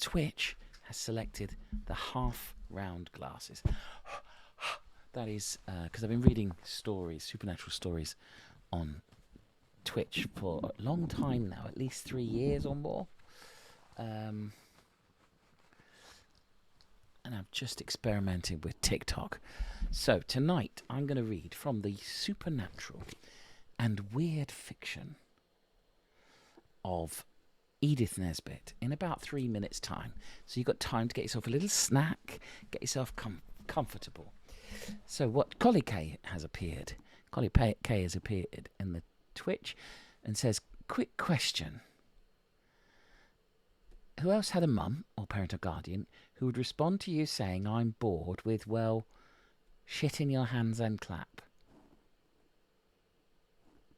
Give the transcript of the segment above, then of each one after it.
Twitch has selected the half-round glasses. That is because I've been reading stories, supernatural stories, on Twitch for a long time now, at least 3 years or more. And I've just experimented with TikTok. So tonight I'm going to read from the supernatural and weird fiction of Edith Nesbit in about 3 minutes' time. So you've got time to get yourself a little snack, get yourself comfortable. So what Collie K has appeared. Collie K has appeared in the Twitch and says, quick question. Who else had a mum or parent or guardian who would respond to you saying, I'm bored with, well, shit in your hands and clap?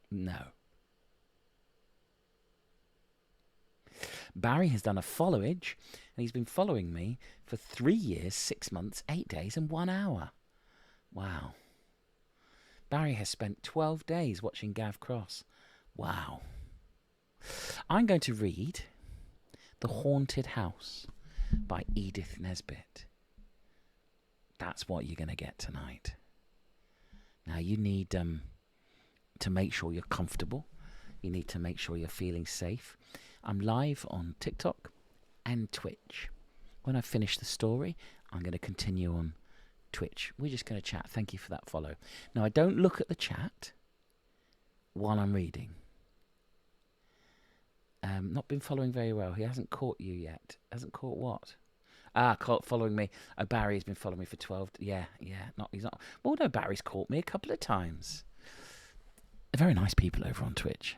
No. Barry has done a followage, and he's been following me for 3 years, 6 months, 8 days, and 1 hour. Wow. Barry has spent 12 days watching Gav Cross. Wow. I'm going to read The Haunted House by Edith Nesbit. That's what you're going to get tonight. Now, you need to make sure you're comfortable. You need to make sure you're feeling safe. I'm live on TikTok and Twitch. When I finish the story, I'm going to continue on Twitch. We're just going to chat. Thank you for that follow. Now, I don't look at the chat while I'm reading. Not been following very well. He hasn't caught you yet. Hasn't caught what? Caught following me. Oh, Barry's been following me for 12. Yeah. He's not. Well, no, Barry's caught me a couple of times. They're very nice people over on Twitch.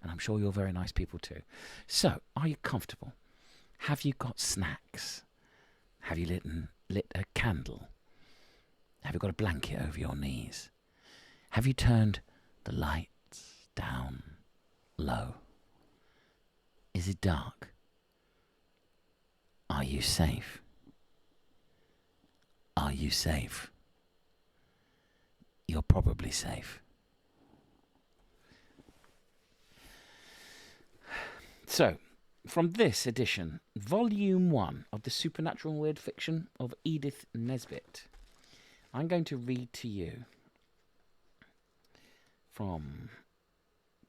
And I'm sure you're very nice people too. So, are you comfortable? Have you got snacks? Have you lit a candle? Have you got a blanket over your knees? Have you turned the lights down low? Is it dark? Are you safe? Are you safe? You're probably safe. So, from this edition, Volume 1 of the Supernatural and Weird Fiction of Edith Nesbit, I'm going to read to you from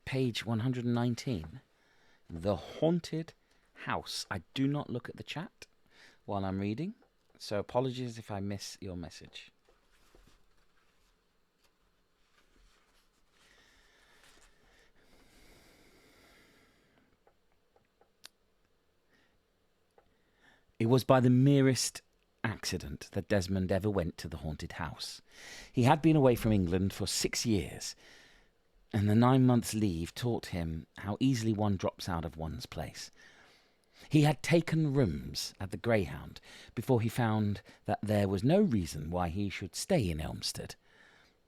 page 119, The Haunted House. I do not look at the chat while I'm reading, so apologies if I miss your message. It was by the merest accident that Desmond ever went to the haunted house. He had been away from England for 6 years, and the 9 months' leave taught him how easily one drops out of one's place. He had taken rooms at the Greyhound before he found that there was no reason why he should stay in Elmstead,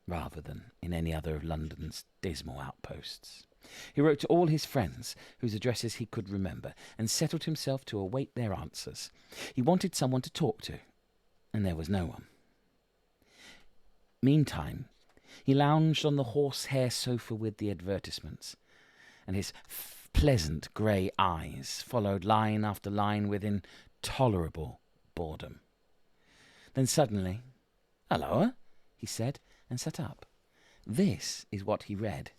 rather than in any other of London's dismal outposts. He wrote to all his friends, whose addresses he could remember, and settled himself to await their answers. He wanted someone to talk to, and there was no one. Meantime, he lounged on the horsehair sofa with the advertisements, and his pleasant grey eyes followed line after line with intolerable boredom. Then suddenly, "Halloa," he said, and sat up. This is what he read.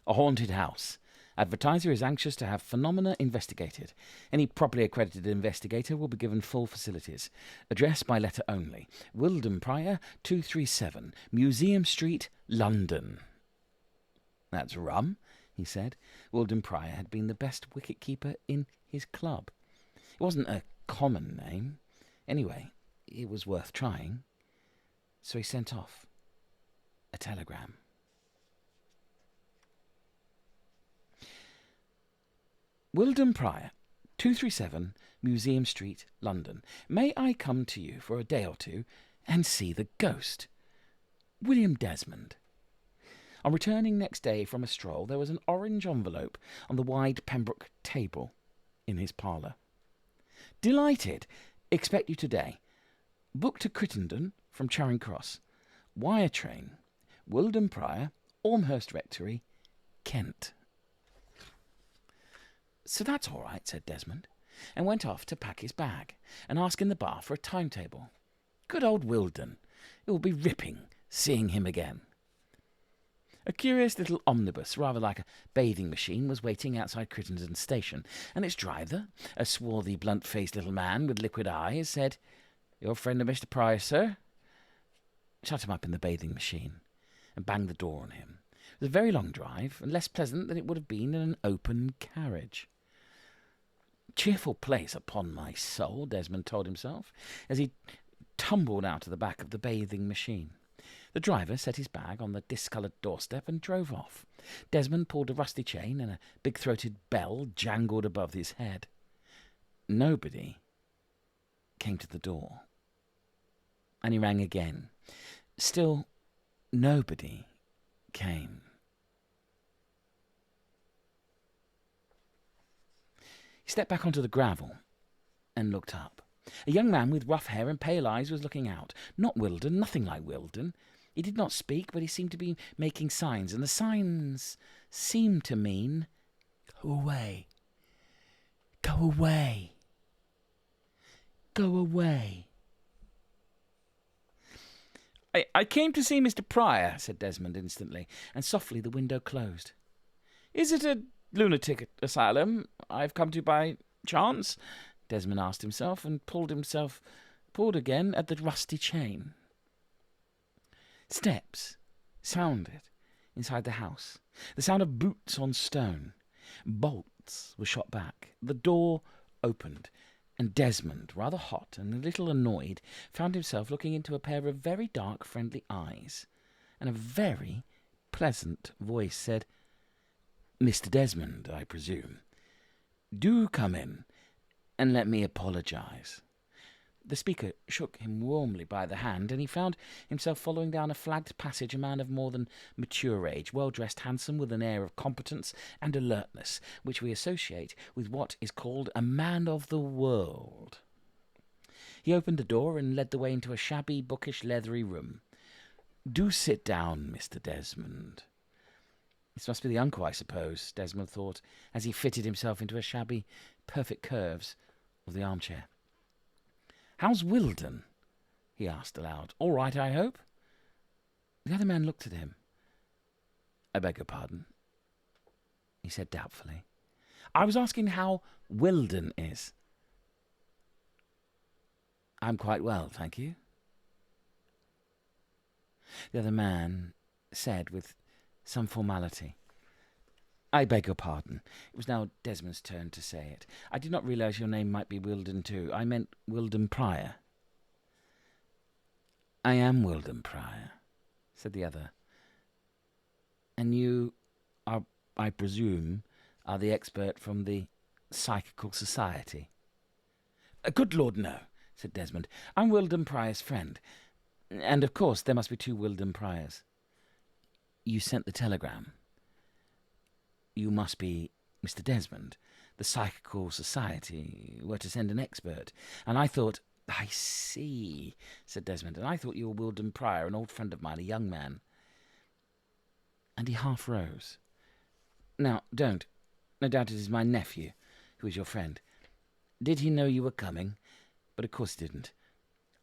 A haunted house. Advertiser is anxious to have phenomena investigated. Any properly accredited investigator will be given full facilities. Address by letter only. Wilden Prior, 237, Museum Street, London. That's rum, he said. Wilden Prior had been the best wicket-keeper in his club. It wasn't a common name. Anyway, it was worth trying. So he sent off a telegram. Wilden Prior, 237, Museum Street, London. May I come to you for a day or two and see the ghost? William Desmond. On returning next day from a stroll, there was an orange envelope on the wide Pembroke table in his parlour. Delighted. Expect you today. Book to Crittenden from Charing Cross. Wire train. Wilden Prior, Ormhurst Rectory, Kent. So that's all right, said Desmond. and went off to pack his bag and ask in the bar for a timetable. Good old Wilden. It will be ripping seeing him again. A curious little omnibus, rather like a bathing machine, was waiting outside Crittenden Station, and its driver, a swarthy, blunt-faced little man with liquid eyes, said, "Your friend of Mr. Price, sir?" Shut him up in the bathing machine, and banged the door on him. It was a very long drive, and less pleasant than it would have been in an open carriage. Cheerful place, upon my soul, Desmond told himself, as he tumbled out of the back of the bathing machine. The driver set his bag on the discoloured doorstep and drove off. Desmond pulled a rusty chain, and a big-throated bell jangled above his head. Nobody came to the door, and he rang again. Still, nobody came. He stepped back onto the gravel and looked up. A young man with rough hair and pale eyes was looking out. Not Wilden, nothing like Wilden. He did not speak, but he seemed to be making signs, and the signs seemed to mean, "Go away. Go away. Go away." I came to see Mr. Pryor," said Desmond instantly, and softly the window closed. "Is it a lunatic asylum I've come to by chance?" Desmond asked himself, and pulled again at the rusty chain. Steps sounded inside the house, the sound of boots on stone. Bolts were shot back. The door opened, and Desmond, rather hot and a little annoyed, found himself looking into a pair of very dark, friendly eyes, and a very pleasant voice said, "Mr. Desmond, I presume. Do come in, and let me apologize." The speaker shook him warmly by the hand, and he found himself following down a flagged passage a man of more than mature age, well-dressed, handsome, with an air of competence and alertness, which we associate with what is called a man of the world. He opened the door and led the way into a shabby, bookish, leathery room. "Do sit down, Mr. Desmond." This must be the uncle, I suppose, Desmond thought, as he fitted himself into a shabby, perfect curves of the armchair. "How's Wilden?" he asked aloud. "All right, I hope?" The other man looked at him. "I beg your pardon," he said doubtfully. "I was asking how Wilden is." "I'm quite well, thank you," the other man said with some formality. "I beg your pardon." It was now Desmond's turn to say it. "I did not realize your name might be Wilden too. I meant Wilden Pryor." "I am Wilden Pryor," said the other. "And you are, I presume, are the expert from the Psychical Society?" "Good Lord, no," said Desmond. "I'm Wilden Pryor's friend. And, of course, there must be two Wilden Pryors." "You sent the telegram. You must be Mr. Desmond. The Psychical Society were to send an expert, and I thought—" "I see," said Desmond, "and I thought you were Wilden Pryor, an old friend of mine, a young man." And he half rose. "Now, don't. No doubt it is my nephew, who is your friend. Did he know you were coming? But of course he didn't.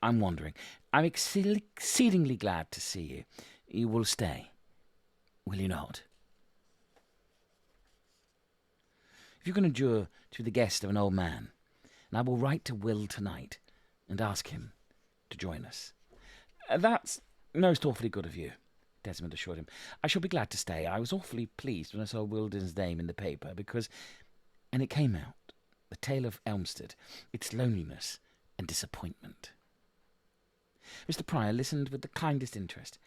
I'm wandering. I'm exceedingly glad to see you. You will stay, will you not? If you can endure to be the guest of an old man, and I will write to Will tonight and ask him to join us." "That's most awfully good of you," Desmond assured him. "I shall be glad to stay. I was awfully pleased when I saw Wilden's name in the paper, because—" And it came out, the tale of Elmstead, its loneliness and disappointment. Mr. Pryor listened with the kindest interest.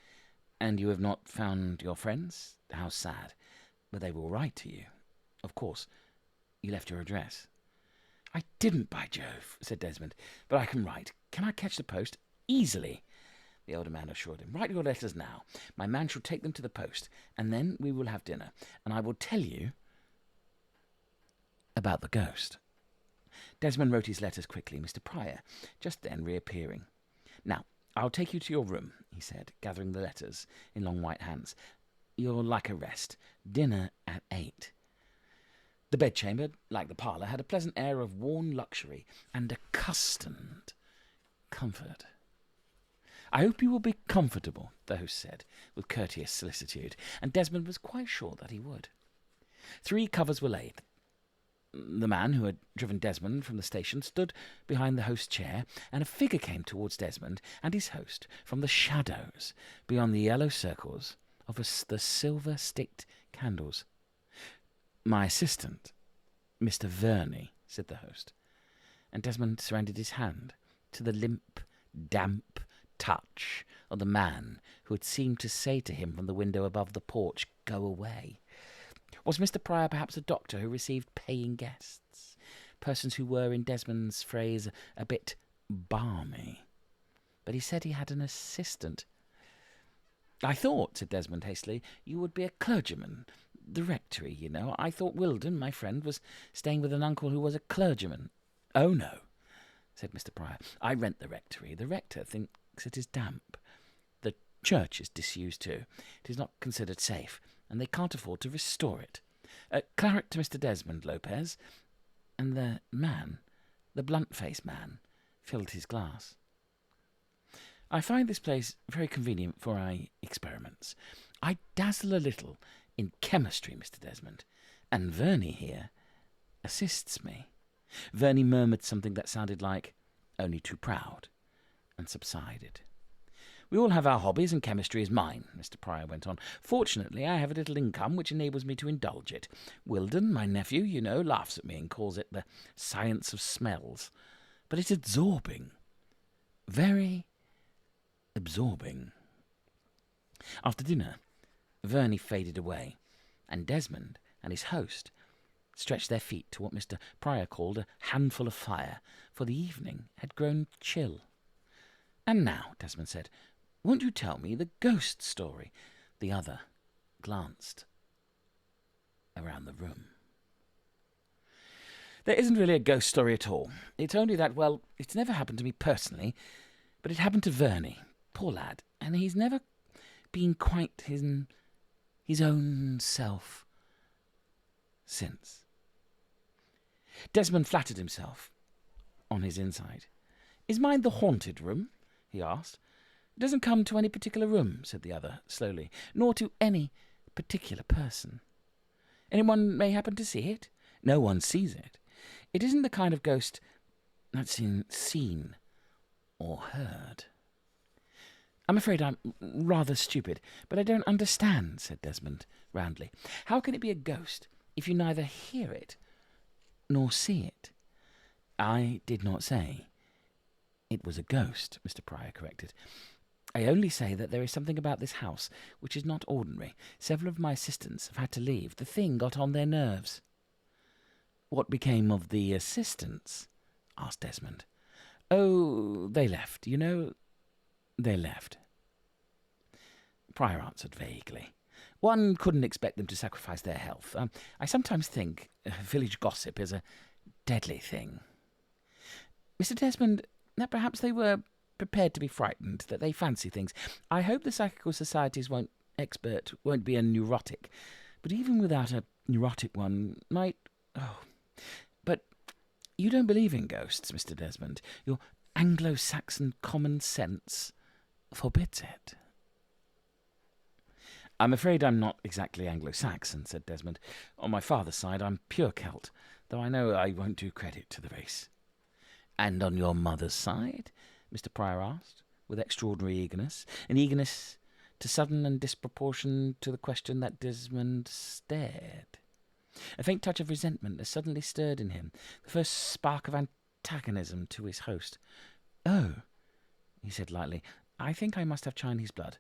"And you have not found your friends? How sad. But they will write to you. Of course, you left your address." "I didn't, by Jove," said Desmond. "But I can write. Can I catch the post?" "Easily," the older man assured him. "Write your letters now. My man shall take them to the post, and then we will have dinner, and I will tell you about the ghost." Desmond wrote his letters quickly, Mr. Pryor just then reappearing. "Now, I'll take you to your room," he said, gathering the letters in long white hands. "You'll like a rest. Dinner at 8. The The bedchamber, like the parlour, had a pleasant air of worn luxury and accustomed comfort. "I hope you will be comfortable," the host said, with courteous solicitude, and Desmond was quite sure that he would. 3 covers were laid. The man who had driven Desmond from the station stood behind the host's chair, and a figure came towards Desmond and his host from the shadows beyond the yellow circles of the silver-sticked candles. "My assistant, Mr. Verney," said the host, and Desmond surrendered his hand to the limp, damp touch of the man who had seemed to say to him from the window above the porch, "Go away." Was Mr. Pryor perhaps a doctor who received paying guests, persons who were, in Desmond's phrase, a bit balmy? But he said he had an assistant. "I thought," said Desmond hastily, "you would be a clergyman. The rectory, you know. I thought Wilden, my friend, was staying with an uncle who was a clergyman." "Oh, no," said Mr. Pryor. "I rent the rectory. The rector thinks it is damp. The church is disused too. It is not considered safe, and they can't afford to restore it. Claret to Mr. Desmond, Lopez." And the man, the blunt-faced man, filled his glass. "I find this place very convenient for my experiments. I dazzle a little in chemistry, Mr. Desmond, and Verney here assists me." Verney murmured something that sounded like "only too proud," and subsided. "We all have our hobbies, and chemistry is mine," Mr. Pryor went on. "Fortunately, I have a little income which enables me to indulge it. Wilden, my nephew, you know, laughs at me and calls it the science of smells. But it's absorbing. Very absorbing." After dinner, Verney faded away, and Desmond and his host stretched their feet to what Mr. Pryor called a handful of fire, for the evening had grown chill. "And now," Desmond said, "won't you tell me the ghost story?" The other glanced around the room. "There isn't really a ghost story at all. It's only that, well, it's never happened to me personally, but it happened to Verney, poor lad, and he's never been quite his own self since." Desmond flattered himself on his inside. "Is mine the haunted room?" he asked. "It doesn't come to any particular room," said the other slowly, "nor to any particular person. Anyone may happen to see it. No one sees it. It isn't the kind of ghost that's seen or heard." "I'm afraid I'm rather stupid, but I don't understand," said Desmond roundly. "How can it be a ghost if you neither hear it nor see it?" "I did not say it was a ghost," Mr. Pryor corrected. "I only say that there is something about this house which is not ordinary. Several of my assistants have had to leave. The thing got on their nerves." "What became of the assistants?" asked Desmond. "Oh, they left. You know, they left." Pryor answered vaguely. "One couldn't expect them to sacrifice their health. I sometimes think village gossip is a deadly thing. Mr. Desmond, that perhaps they were prepared to be frightened, that they fancy things. I hope the Psychical Societies won't be a neurotic, but even without a neurotic one might... Oh, but you don't believe in ghosts, Mr. Desmond. Your Anglo-Saxon common sense forbids it." "I'm afraid I'm not exactly Anglo-Saxon," said Desmond. "On my father's side, I'm pure Celt, though I know I won't do credit to the race." "And on your mother's side?" Mr. Pryor asked, with extraordinary eagerness, an eagerness to sudden and disproportioned to the question that Desmond stared. A faint touch of resentment has suddenly stirred in him, the first spark of antagonism to his host. "Oh," he said lightly, "I think I must have Chinese blood.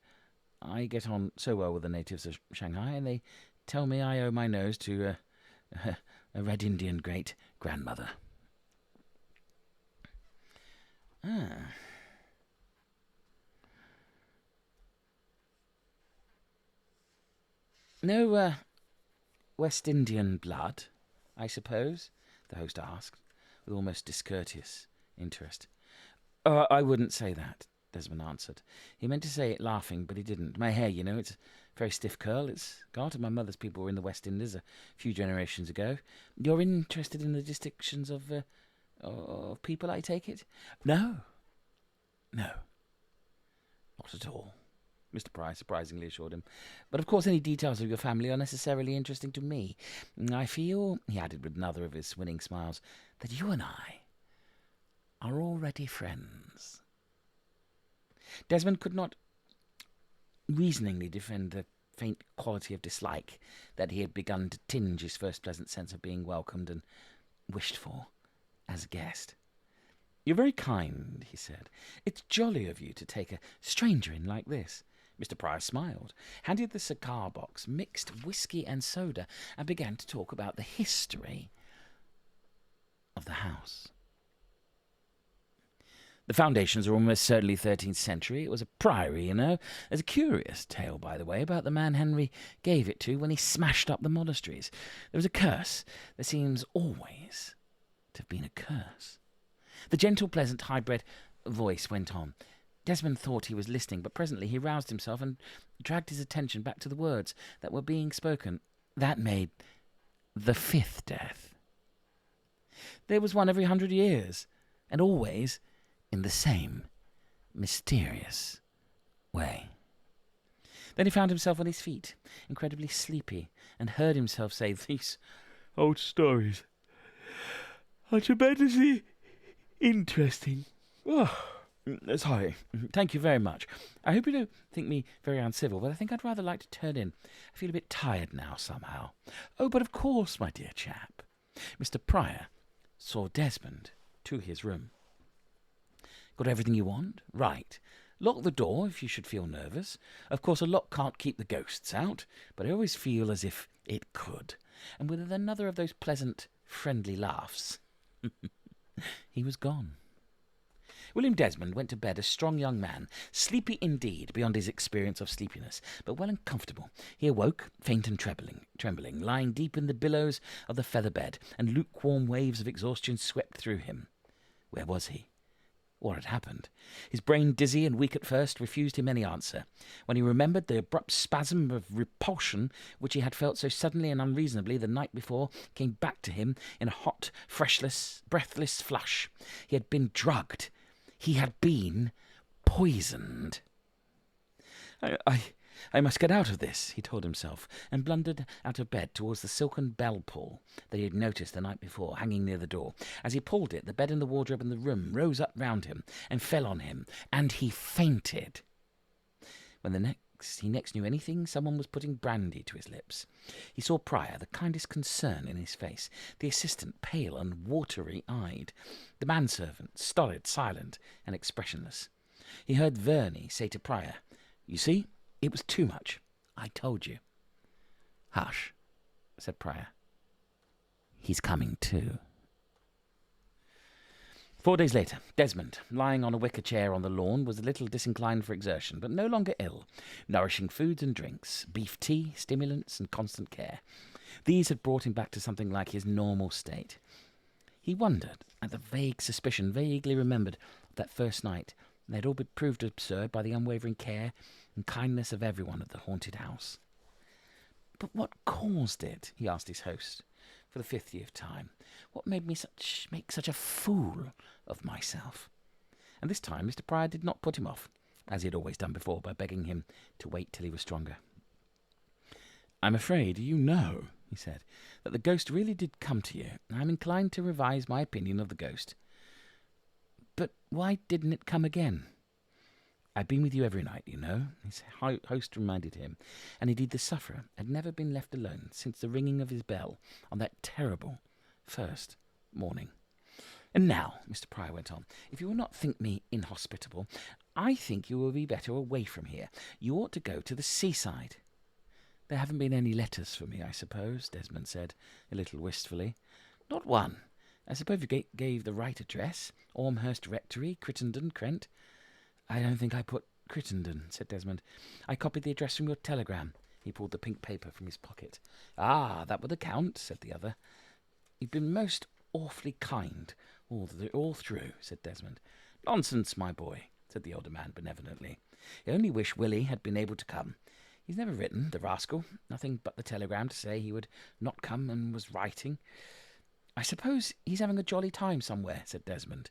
I get on so well with the natives of Shanghai, and they tell me I owe my nose to a Red Indian great-grandmother." "Ah. No West Indian blood, I suppose?" the host asked, with almost discourteous interest. "Oh, I wouldn't say that," Desmond answered. He meant to say it laughing, but he didn't. "My hair, you know, it's Very stiff curl it's got, and my mother's people were in the West Indies a few generations ago. You're interested in the distinctions of people, I take it? No. No. Not at all, Mr. Price surprisingly assured him. But of course any details of your family are necessarily interesting to me. I feel, he added with another of his winning smiles, that you and I are already friends. Desmond could not reasoningly defend the faint quality of dislike that he had begun to tinge his first pleasant sense of being welcomed and wished for as a guest. You're very kind, he said. It's jolly of you to take a stranger in like this. Mr. Price smiled, handed the cigar box, mixed whisky and soda, and began to talk about the history of the house. The foundations are almost certainly 13th century. It was a priory, you know. There's a curious tale, by the way, about the man Henry gave it to when he smashed up the monasteries. There was a curse. There seems always to have been a curse. The gentle, pleasant, high-bred voice went on. Desmond thought he was listening, but presently he roused himself and dragged his attention back to the words that were being spoken. That made the 5th death. There was one every 100 years, and always in the same mysterious way. Then he found himself on his feet, incredibly sleepy, and heard himself say, "These old stories are tremendously interesting." Oh, sorry. Thank you very much. I hope you don't think me very uncivil, but I think I'd rather like to turn in. I feel a bit tired now, somehow. Oh, but of course, my dear chap. Mr. Pryor saw Desmond to his room. Got everything you want? Right. Lock the door if you should feel nervous. Of course, a lock can't keep the ghosts out, but I always feel as if it could. And with another of those pleasant, friendly laughs, he was gone. William Desmond went to bed a strong young man, sleepy indeed beyond his experience of sleepiness, but well and comfortable. He awoke, faint and trembling, lying deep in the billows of the feather bed, and lukewarm waves of exhaustion swept through him. Where was he? What had happened? His brain, dizzy and weak at first, refused him any answer. When he remembered the abrupt spasm of repulsion which he had felt so suddenly and unreasonably the night before came back to him in a hot, breathless flush. He had been drugged. He had been poisoned. I must get out of this, he told himself, and blundered out of bed towards the silken bell pull that he had noticed the night before, hanging near the door. As he pulled it, the bed and the wardrobe in the room rose up round him and fell on him, and he fainted. When he next knew anything, someone was putting brandy to his lips. He saw Pryor, the kindest concern in his face, the assistant, pale and watery-eyed, the manservant, stolid, silent, and expressionless. He heard Verney say to Pryor, "You see? It was too much. I told you." "Hush," said Pryor. "He's coming too." 4 days later, Desmond, lying on a wicker chair on the lawn, was a little disinclined for exertion, but no longer ill. Nourishing foods and drinks, beef tea, stimulants, and constant care. These had brought him back to something like his normal state. He wondered at the vague suspicion, vaguely remembered, of that first night. They had all been proved absurd by the unwavering care and kindness of everyone at the haunted house. But what caused it? He asked his host for the 50th time. What made me make such a fool of myself? And this time Mr. Pryor did not put him off, as he had always done before, by begging him to wait till he was stronger. "I'm afraid you know," he said, "that the ghost really did come to you. I'm inclined to revise my opinion of the ghost." "But why didn't it come again?" "I've been with you every night, you know," his host reminded him, and indeed the sufferer had never been left alone since the ringing of his bell on that terrible first morning. "And now," Mr. Pryor went on, "if you will not think me inhospitable, I think you will be better away from here. You ought to go to the seaside." "There haven't been any letters for me, I suppose," Desmond said, a little wistfully. "Not one. I suppose you gave the right address, Ormhurst Rectory, Crittenden, Kent." "I don't think I put Crittenden," said Desmond. "I copied the address from your telegram." He pulled the pink paper from his pocket. "Ah, that would account," said the other. "You've been most awfully kind all through," said Desmond. "Nonsense, my boy," said the older man benevolently. "I only wish Willie had been able to come. He's never written, the rascal. Nothing but the telegram to say he would not come and was writing. I suppose he's having a jolly time somewhere, said Desmond,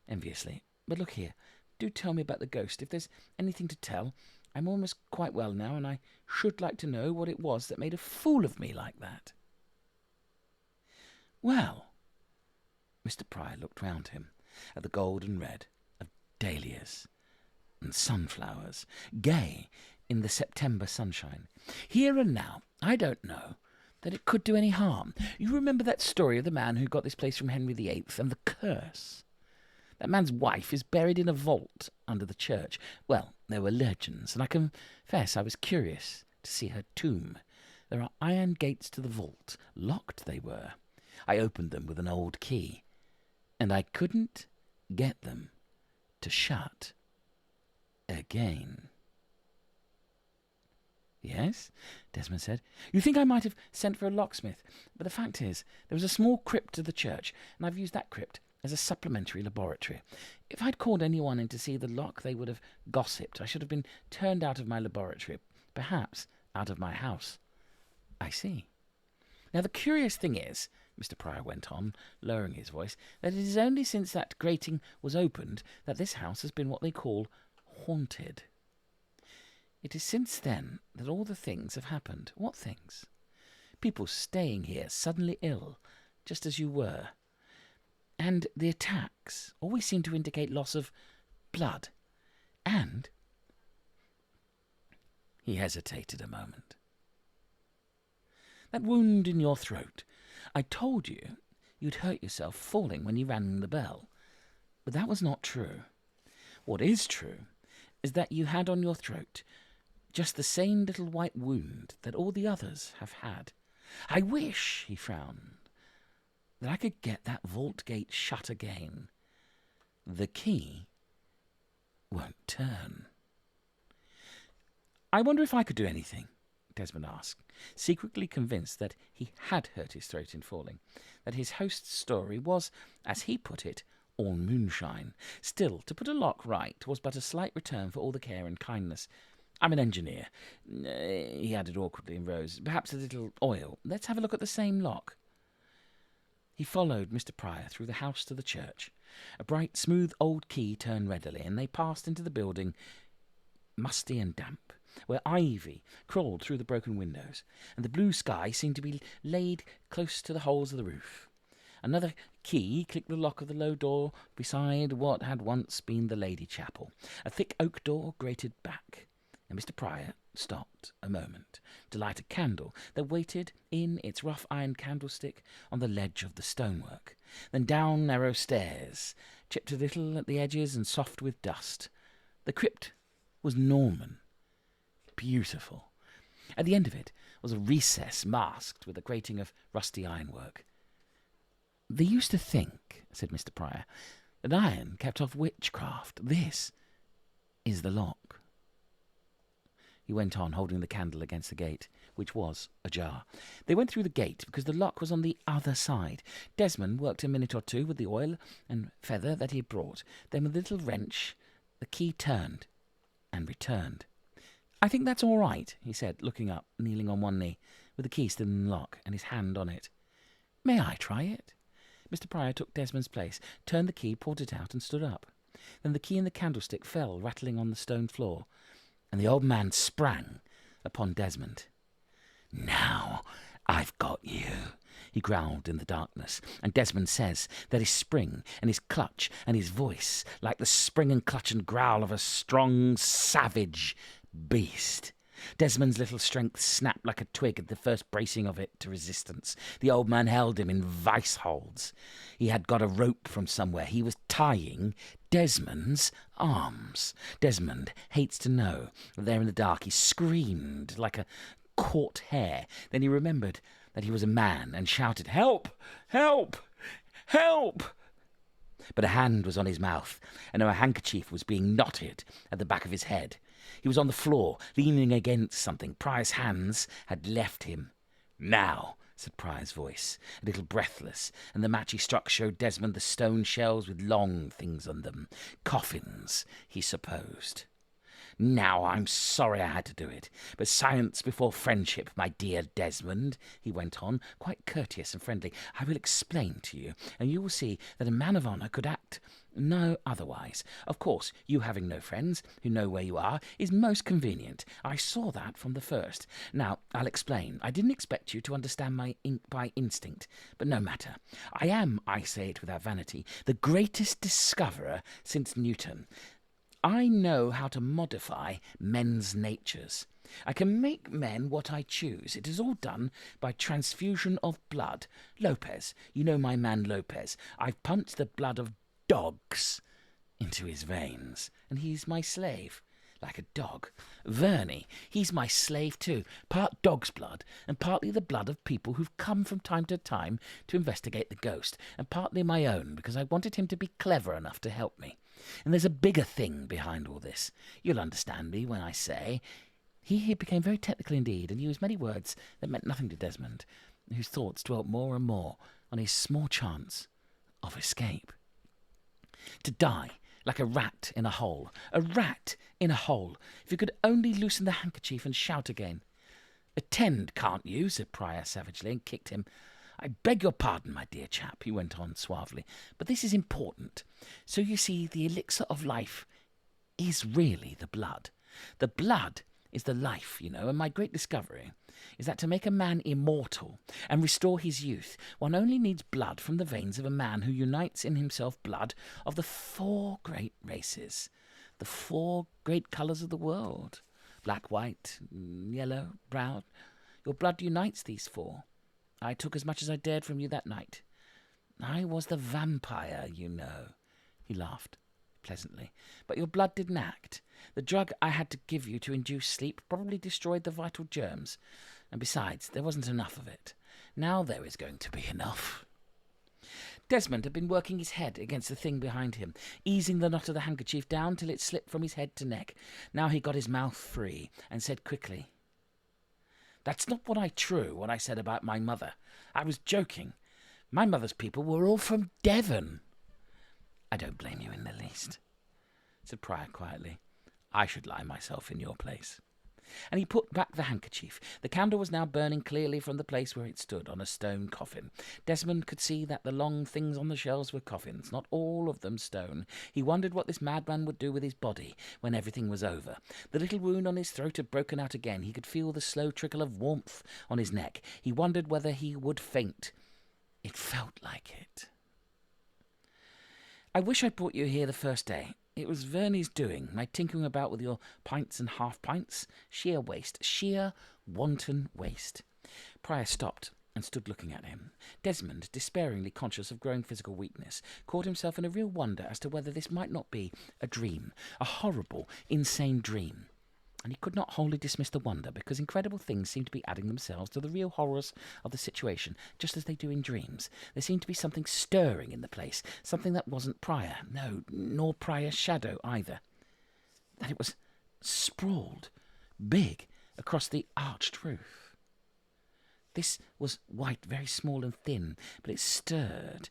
enviously. But look here, do tell me about the ghost. If there's anything to tell, I'm almost quite well now, and I should like to know what it was that made a fool of me like that. Well, Mr. Pryor looked round him at the gold and red of dahlias and sunflowers, gay in the September sunshine. Here and now, I don't know that it could do any harm. You remember that story of the man who got this place from Henry VIII and the curse? That man's wife is buried in a vault under the church. Well, there were legends, and I confess I was curious to see her tomb. There are iron gates to the vault. Locked they were. I opened them with an old key, and I couldn't get them to shut again. Yes, Desmond said. You think I might have sent for a locksmith, but the fact is there was a small crypt to the church, and I've used that crypt as a supplementary laboratory. If I'd called anyone in to see the lock, they would have gossiped. I should have been turned out of my laboratory, perhaps out of my house. I see. Now, the curious thing is, Mr. Pryor went on, lowering his voice, that it is only since that grating was opened that this house has been what they call haunted. It is since then that all the things have happened. What things? People staying here suddenly ill, just as you were. And the attacks always seem to indicate loss of blood. And... He hesitated a moment. That wound in your throat. I told you you'd hurt yourself falling when you rang the bell. But that was not true. What is true is that you had on your throat just the same little white wound that all the others have had. I wish, he frowned, that I could get that vault gate shut again. The key won't turn. I wonder if I could do anything, Desmond asked, secretly convinced that he had hurt his throat in falling, that his host's story was, as he put it, all moonshine. Still, to put a lock right was but a slight return for all the care and kindness. I'm an engineer, he added awkwardly and rose. Perhaps a little oil. Let's have a look at the same lock. He followed Mr. Pryor through the house to the church. A bright, smooth old key turned readily, and they passed into the building, musty and damp, where ivy crawled through the broken windows, and the blue sky seemed to be laid close to the holes of the roof. Another key clicked the lock of the low door beside what had once been the lady chapel. A thick oak door grated back, and Mr. Pryor stopped a moment to light a candle that waited in its rough iron candlestick on the ledge of the stonework. Then down narrow stairs, chipped a little at the edges and soft with dust. The crypt was Norman. Beautiful. At the end of it was a recess masked with a grating of rusty ironwork. They used to think, said Mr. Pryor, that iron kept off witchcraft. This is the lock. He went on, holding the candle against the gate, which was ajar. They went through the gate because the lock was on the other side. Desmond worked a minute or two with the oil and feather that he had brought. Then with a little wrench, the key turned and returned. I think that's all right, he said, looking up, kneeling on one knee, with the key still in the lock and his hand on it. May I try it? Mr. Pryor took Desmond's place, turned the key, pulled it out, and stood up. Then the key in the candlestick fell, rattling on the stone floor, and the old man sprang upon Desmond. Now I've got you, he growled in the darkness, and Desmond says that his spring and his clutch and his voice, like the spring and clutch and growl of a strong, savage beast. Desmond's little strength snapped like a twig at the first bracing of it to resistance. The old man held him in vice holds. He had got a rope from somewhere. He was tying Desmond's arms. Desmond hates to know that there in the dark he screamed like a caught hare. Then he remembered that he was a man and shouted, "Help! Help! Help!" But a hand was on his mouth, and a handkerchief was being knotted at the back of his head. He was on the floor, leaning against something. Pryor's hands had left him. "Now," said Pryor's voice, a little breathless, and the match he struck showed Desmond the stone shells with long things on them. Coffins, he supposed. Now, I'm sorry I had to do it, but science before friendship, my dear Desmond, he went on, quite courteous and friendly. I will explain to you, and you will see that a man of honour could act no otherwise. Of course, you having no friends who know where you are is most convenient. I saw that from the first. Now, I'll explain. I didn't expect you to understand by instinct, but no matter. I am, I say it without vanity, the greatest discoverer since Newton. I know how to modify men's natures. I can make men what I choose. It is all done by transfusion of blood. Lopez, you know my man Lopez. I've pumped the blood of dogs into his veins, and he's my slave, like a dog. Verney, he's my slave too, part dog's blood, and partly the blood of people who've come from time to time to investigate the ghost, and partly my own, because I wanted him to be clever enough to help me. And there's a bigger thing behind all this. You'll understand me when I say... He became very technical indeed, and used many words that meant nothing to Desmond, whose thoughts dwelt more and more on his small chance of escape. To die like a rat in a hole. A rat in a hole. If you could only loosen the handkerchief and shout again. Attend, can't you? Said Prior savagely, and kicked him. I beg your pardon, my dear chap, he went on suavely, but this is important. So you see, the elixir of life is really the blood. The blood is the life, you know, and my great discovery is that to make a man immortal and restore his youth, one only needs blood from the veins of a man who unites in himself blood of the 4 great races, the 4 great colours of the world, black, white, yellow, brown. Your blood unites these 4. I took as much as I dared from you that night. I was the vampire, you know. He laughed pleasantly. But your blood didn't act. The drug I had to give you to induce sleep probably destroyed the vital germs. And besides, there wasn't enough of it. Now there is going to be enough. Desmond had been working his head against the thing behind him, easing the knot of the handkerchief down till it slipped from his head to neck. Now he got his mouth free and said quickly, That's not what I said about my mother. I was joking. My mother's people were all from Devon. I don't blame you in the least, said Prior quietly. I should lie myself in your place. And he put back the handkerchief. The candle was now burning clearly from the place where it stood on a stone coffin. Desmond could see that the long things on the shelves were coffins, not all of them stone. He wondered what this madman would do with his body when everything was over. The little wound on his throat had broken out again. He could feel the slow trickle of warmth on his neck. He wondered whether he would faint. It felt like it. I wish I'd brought you here the first day. It was Verney's doing, my tinkering about with your pints and half-pints. Sheer waste, sheer wanton waste. Prior stopped and stood looking at him. Desmond, despairingly conscious of growing physical weakness, caught himself in a real wonder as to whether this might not be a dream, a horrible, insane dream. And he could not wholly dismiss the wonder, because incredible things seemed to be adding themselves to the real horrors of the situation, just as they do in dreams. There seemed to be something stirring in the place, something that wasn't Prior, no, nor Prior's shadow either. That it was sprawled, big, across the arched roof. This was white, very small and thin, but it stirred.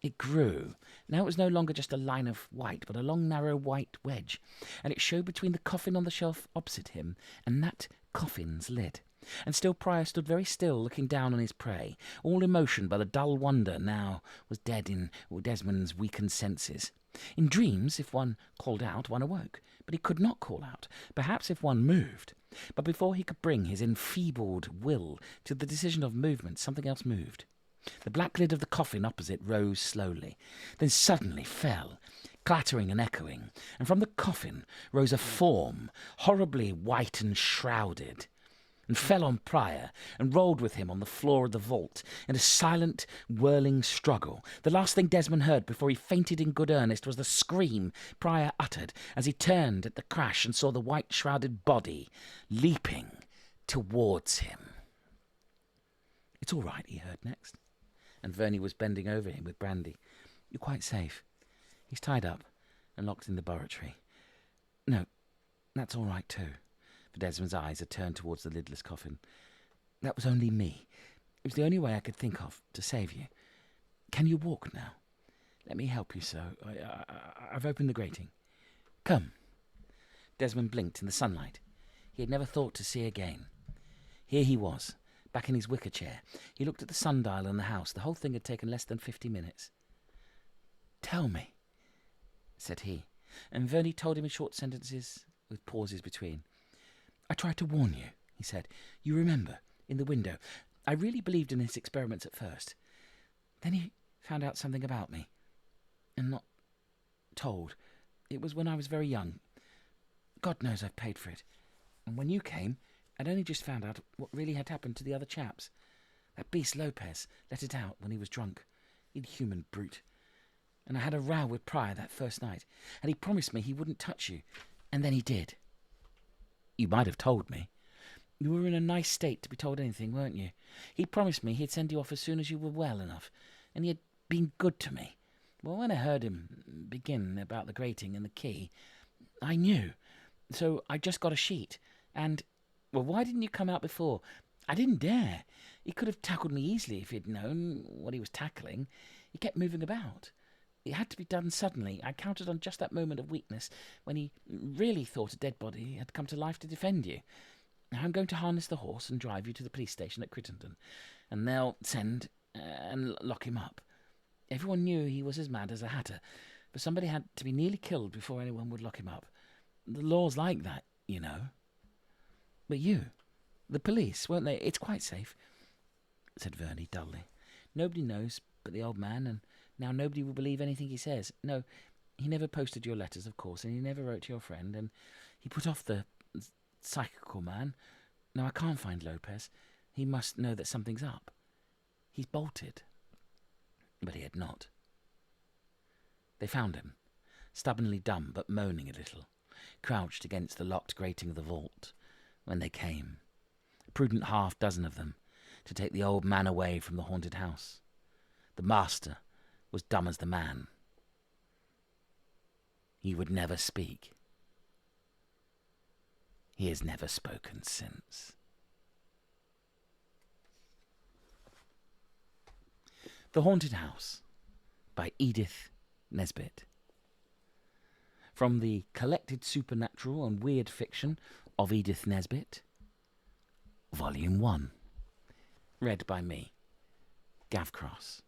It grew. Now it was no longer just a line of white, but a long, narrow white wedge, and it showed between the coffin on the shelf opposite him and that coffin's lid. And still Prior stood very still, looking down on his prey. All emotion but the dull wonder now was dead in Desmond's weakened senses. In dreams, if one called out, one awoke, but he could not call out. Perhaps if one moved. But before he could bring his enfeebled will to the decision of movement, something else moved. The black lid of the coffin opposite rose slowly, then suddenly fell, clattering and echoing, and from the coffin rose a form, horribly white and shrouded, and fell on Prior, and rolled with him on the floor of the vault, in a silent, whirling struggle. The last thing Desmond heard before he fainted in good earnest was the scream Prior uttered as he turned at the crash and saw the white-shrouded body leaping towards him. "It's all right," he heard next. And Verney was bending over him with brandy. "You're quite safe. He's tied up and locked in the laboratory. No, that's all right too." For Desmond's eyes had turned towards the lidless coffin. "That was only me. It was the only way I could think of to save you. Can you walk now? Let me help you so. I've opened the grating. Come." Desmond blinked in the sunlight. He had never thought to see again. Here he was, back in his wicker chair. He looked at the sundial in the house. The whole thing had taken less than 50 minutes. "Tell me," said he, and Verney told him in short sentences with pauses between. "I tried to warn you," he said. "You remember, in the window. I really believed in his experiments at first. Then he found out something about me, and not told. It was when I was very young. God knows I've paid for it. And when you came, I'd only just found out what really had happened to the other chaps. That beast Lopez let it out when he was drunk. Inhuman brute. And I had a row with Pryor that first night, and he promised me he wouldn't touch you, and then he did." "You might have told me." "You were in a nice state to be told anything, weren't you? He promised me he'd send you off as soon as you were well enough, and he had been good to me. Well, when I heard him begin about the grating and the key, I knew. So I just got a sheet, and... Well, why didn't you come out before? I didn't dare. He could have tackled me easily if he'd known what he was tackling. He kept moving about. It had to be done suddenly. I counted on just that moment of weakness when he really thought a dead body had come to life to defend you. Now I'm going to harness the horse and drive you to the police station at Crittenden, and they'll send and lock him up. Everyone knew he was as mad as a hatter, but somebody had to be nearly killed before anyone would lock him up. The law's like that, you know." "But you, the police, weren't they? It's quite safe," said Verney dully. "Nobody knows but the old man, and now nobody will believe anything he says. No, he never posted your letters, of course, and he never wrote to your friend, and he put off the psychical man. No, I can't find Lopez. He must know that something's up. He's bolted." But he had not. They found him, stubbornly dumb but moaning a little, crouched against the locked grating of the vault, when they came, a prudent half-dozen of them, to take the old man away from the haunted house. The master was dumb as the man. He would never speak. He has never spoken since. The Haunted House by Edith Nesbit. From the collected supernatural and weird fiction of Edith Nesbit, Volume 1. Read by me, Gav Cross.